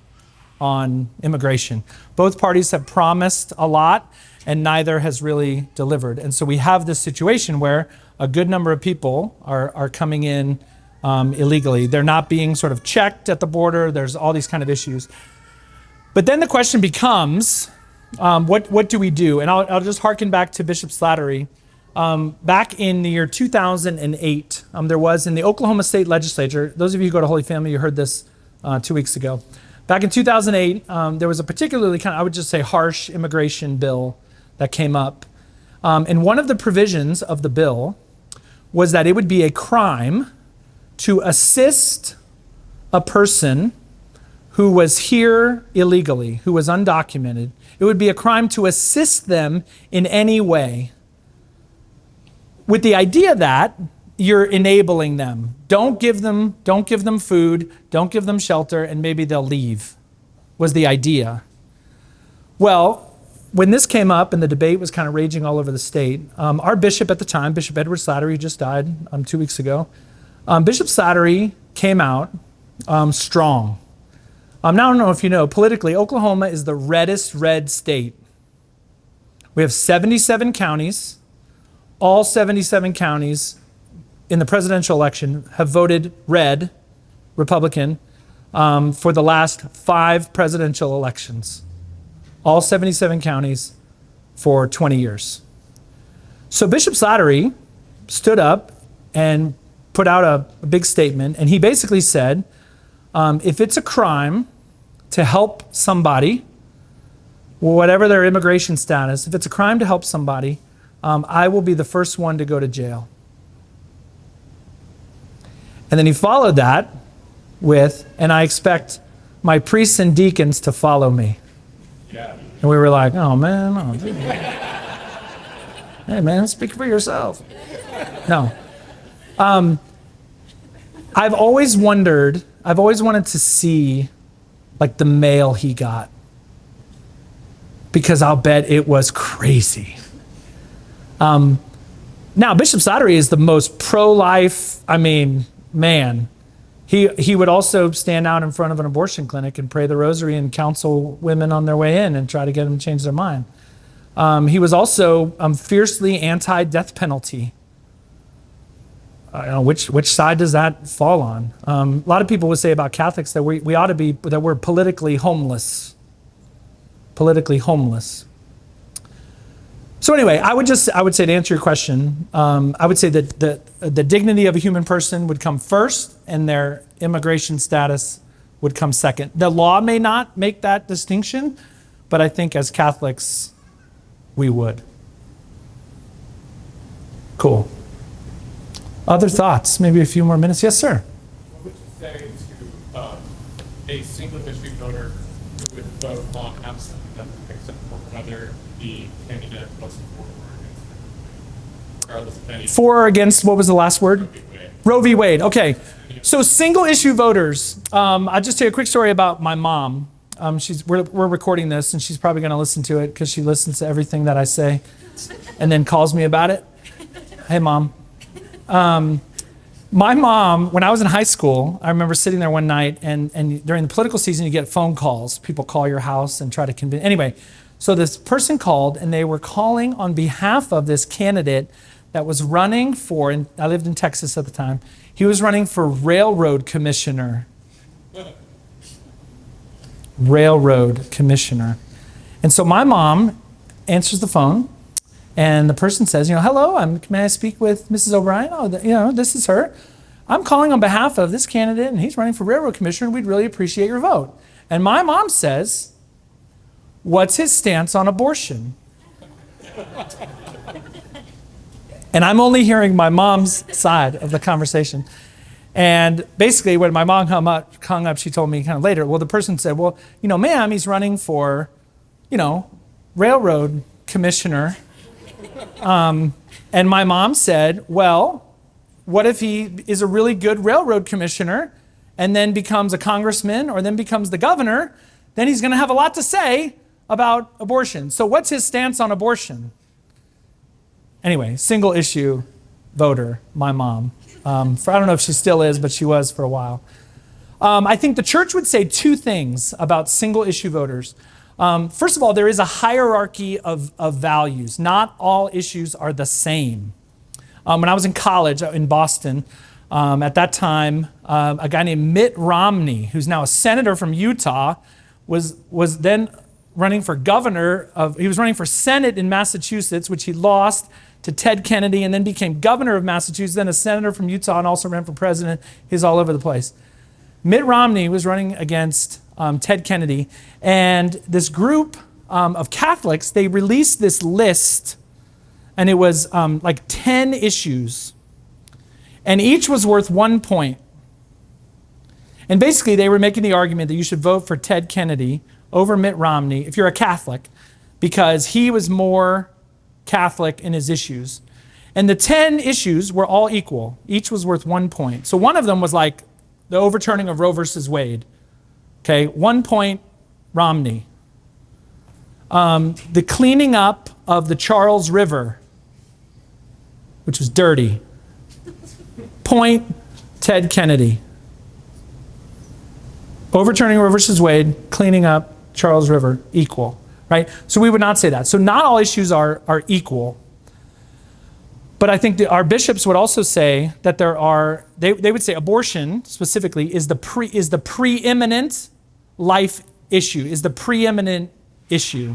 on immigration. Both parties have promised a lot, and neither has really delivered. And so we have this situation where a good number of people are coming in illegally. They're not being sort of checked at the border. There's all these kind of issues. But then the question becomes, what do we do? And I'll just harken back to Bishop Slattery. Back in the year 2008, there was in the Oklahoma State Legislature, those of you who go to Holy Family, you heard this 2 weeks ago. Back in 2008, there was a particularly I would just say harsh immigration bill that came up. And one of the provisions of the bill was that it would be a crime to assist a person who was here illegally, who was undocumented. It would be a crime to assist them in any way, with the idea that you're enabling them. Don't give them food, don't give them shelter, and maybe they'll leave, was the idea. Well, when this came up and the debate was kind of raging all over the state, our bishop at the time, Bishop Edward Slattery, just died 2 weeks ago, Bishop Slattery came out strong. Now, I don't know if you know, politically, Oklahoma is the reddest red state. We have 77 counties. All 77 counties in the presidential election have voted red, Republican, for the last 5 presidential elections. All 77 counties for 20 years. So Bishop Slattery stood up and put out a big statement, and he basically said, if it's a crime to help somebody, whatever their immigration status, if it's a crime to help somebody, I will be the first one to go to jail. And then he followed that with, and I expect my priests and deacons to follow me. Yeah. And we were like, oh man, oh, dude. Hey man, speak for yourself. No. I've always wanted to see like the mail he got, because I'll bet it was crazy. Now, Bishop Slattery is the most pro-life, man. He would also stand out in front of an abortion clinic and pray the rosary and counsel women on their way in and try to get them to change their mind. He was also fiercely anti-death penalty. Which side does that fall on? A lot of people would say about Catholics that we ought to be, that we're politically homeless. Politically homeless. So anyway, I would say, to answer your question, I would say that the dignity of a human person would come first, and their immigration status would come second. The law may not make that distinction, but I think as Catholics, we would. Cool. Other thoughts? Maybe a few more minutes. Yes, sir. What would you say to a single district voter who would vote on absent, except for whether the candidate was for or against, regardless of any? For or against, what was the last word? Roe v. Wade. Okay. So single issue voters. I'll just tell you a quick story about my mom. We're recording this, and she's probably going to listen to it because she listens to everything that I say and then calls me about it. Hey, Mom. My mom, when I was in high school, I remember sitting there one night, and during the political season, you get phone calls. People call your house and try to convince. Anyway, so this person called, and they were calling on behalf of this candidate that was running for, and I lived in Texas at the time, he was running for railroad commissioner. Railroad commissioner. And so my mom answers the phone, and the person says, hello, may I speak with Mrs. O'Brien? Oh, this is her. I'm calling on behalf of this candidate, and he's running for railroad commissioner, and we'd really appreciate your vote. And my mom says, what's his stance on abortion? And I'm only hearing my mom's side of the conversation. And basically, when my mom hung up, she told me kind of later, well, the person said, well, ma'am, he's running for, railroad commissioner. And my mom said, well, what if he is a really good railroad commissioner and then becomes a congressman or then becomes the governor? Then he's going to have a lot to say about abortion. So what's his stance on abortion? Anyway, single issue voter, my mom. I don't know if she still is, but she was for a while. I think the church would say two things about single issue voters. First of all, there is a hierarchy of values. Not all issues are the same. When I was in college in Boston, at that time, a guy named Mitt Romney, who's now a senator from Utah, was then running for he was running for Senate in Massachusetts, which he lost to Ted Kennedy, and then became governor of Massachusetts, then a senator from Utah, and also ran for president. He's all over the place. Mitt Romney was running against Ted Kennedy, and this group of Catholics, they released this list, and it was like 10 issues, and each was worth 1 point. And basically, they were making the argument that you should vote for Ted Kennedy over Mitt Romney, if you're a Catholic, because he was more Catholic in his issues. And the 10 issues were all equal. Each was worth 1 point. So one of them was like the overturning of Roe versus Wade. Okay, 1 point, Romney. The cleaning up of the Charles River, which was dirty. Point, Ted Kennedy. Overturning Roe versus Wade, cleaning up Charles River, equal. Right? So we would not say that. So not all issues are equal. But I think our bishops would also say that they would say abortion specifically is the preeminent life issue, is the preeminent issue.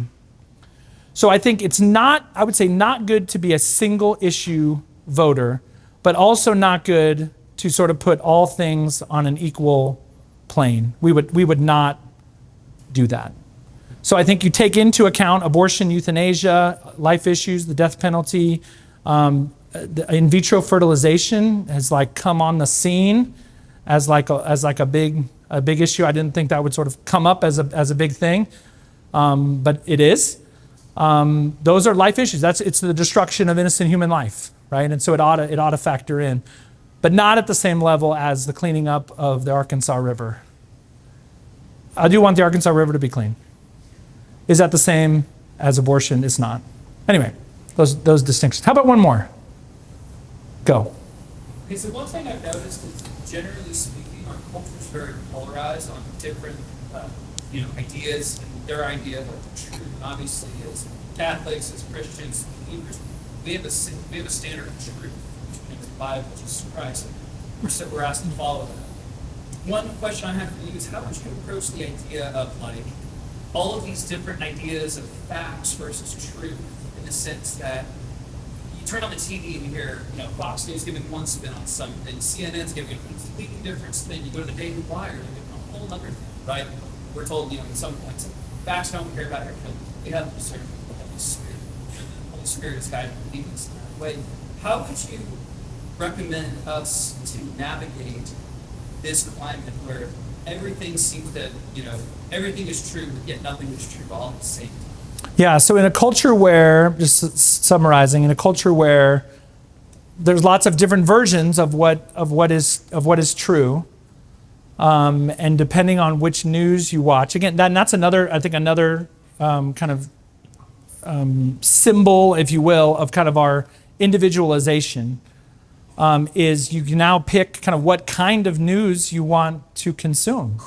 So I think it's not good to be a single issue voter, but also not good to sort of put all things on an equal plane. We would not do that. So I think you take into account abortion, euthanasia, life issues, the death penalty, the in vitro fertilization has come on the scene as a big issue. I didn't think that would sort of come up as a big thing, but it is. Those are life issues. It's the destruction of innocent human life, right? And so it ought to factor in, but not at the same level as the cleaning up of the Arkansas River. I do want the Arkansas River to be clean. Is that the same as abortion? It's not. Anyway, those distinctions. How about one more? Go. Okay, so one thing I've noticed is, generally speaking, our culture is very polarized on different, ideas, and their idea of what the truth obviously is. Catholics, as Christians, believers, we have a standard of truth, which is the Bible, Jesus Christ, and we're asked to follow that. One question I have for you is, how would you approach the idea of all of these different ideas of facts versus truth, in the sense that you turn on the TV and you hear, Fox News giving one spin on something, CNN's giving a completely different spin. You go to the Daily Wire, they're giving a whole other thing, right? We're told, at some points, facts don't care about everything. We have to serve the Holy Spirit. The Holy Spirit is guiding us in that way. How would you recommend us to navigate this climate where everything seems that, everything is true, but yet nothing is true all at the same time? Yeah, so in a culture where, just summarizing, in a culture where there's lots of different versions of what is true, and depending on which news you watch, again, that's another kind of symbol, if you will, of kind of our individualization. Is you can now pick kind of what kind of news you want to consume.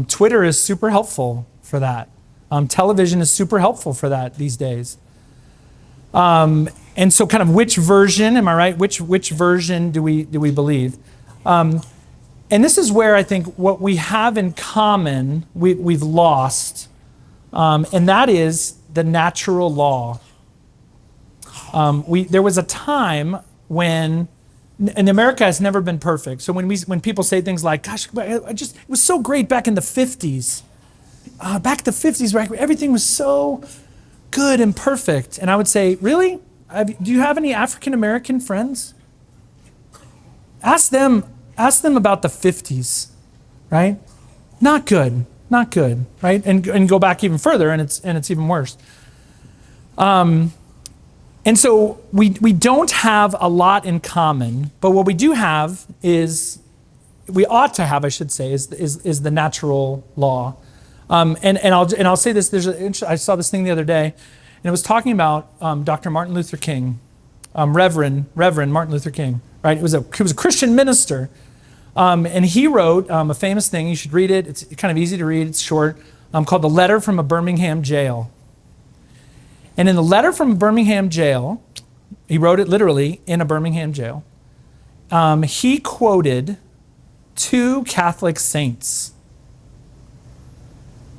Twitter is super helpful for that. Television is super helpful for that these days. And so kind of which version, am I right? Which version do we believe? And this is where I think what we have in common, we've lost, and that is the natural law. There was a time when and America has never been perfect. So when people say things like, "Gosh, it was so great back in the '50s," back in the '50s, right, everything was so good and perfect, and I would say, really? Do you have any African American friends? Ask them about the '50s, right? Not good, right? And go back even further, and it's even worse. And so we don't have a lot in common, but what we do have is, we ought to have, I should say, is the natural law. And I'll say this. I saw this thing the other day, and it was talking about Dr. Martin Luther King, Reverend Martin Luther King. Right? He was a Christian minister, and he wrote a famous thing. You should read it. It's kind of easy to read. It's short. Called "The Letter from a Birmingham Jail." And in the letter from a Birmingham jail, he wrote it literally in a Birmingham jail. He quoted two Catholic saints.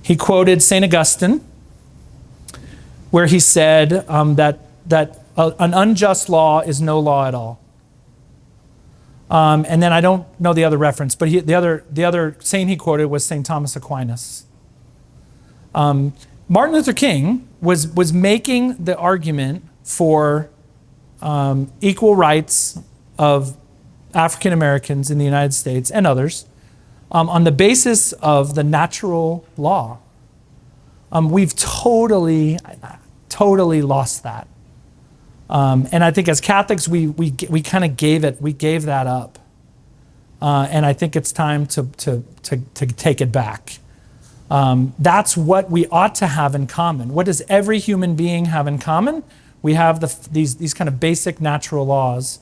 He quoted St. Augustine, where he said that an unjust law is no law at all. And then I don't know the other reference, but the other saint he quoted was St. Thomas Aquinas. Martin Luther King was making the argument for equal rights of African Americans in the United States and others on the basis of the natural law. We've totally lost that. And I think as Catholics, we kind of gave that up. And I think it's time to take it back. That's what we ought to have in common. What does every human being have in common? We have these kind of basic natural laws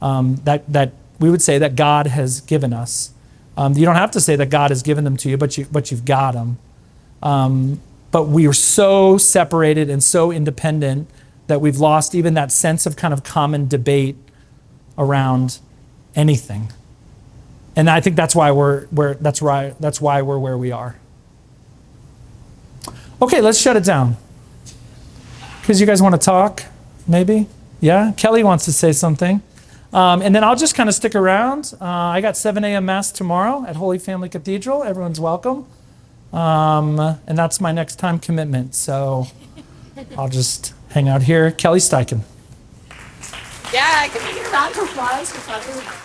that we would say that God has given us. You don't have to say that God has given them to you, but you've got them. But we are so separated and so independent that we've lost even that sense of kind of common debate around anything. And I think that's why we're where we are. Okay, let's shut it down. Because you guys want to talk, maybe? Yeah? Kelly wants to say something. And then I'll just kind of stick around. I got 7 a.m. Mass tomorrow at Holy Family Cathedral. Everyone's welcome. And that's my next time commitment. So I'll just hang out here. Kelly Steichen. Yeah, give me a round of applause for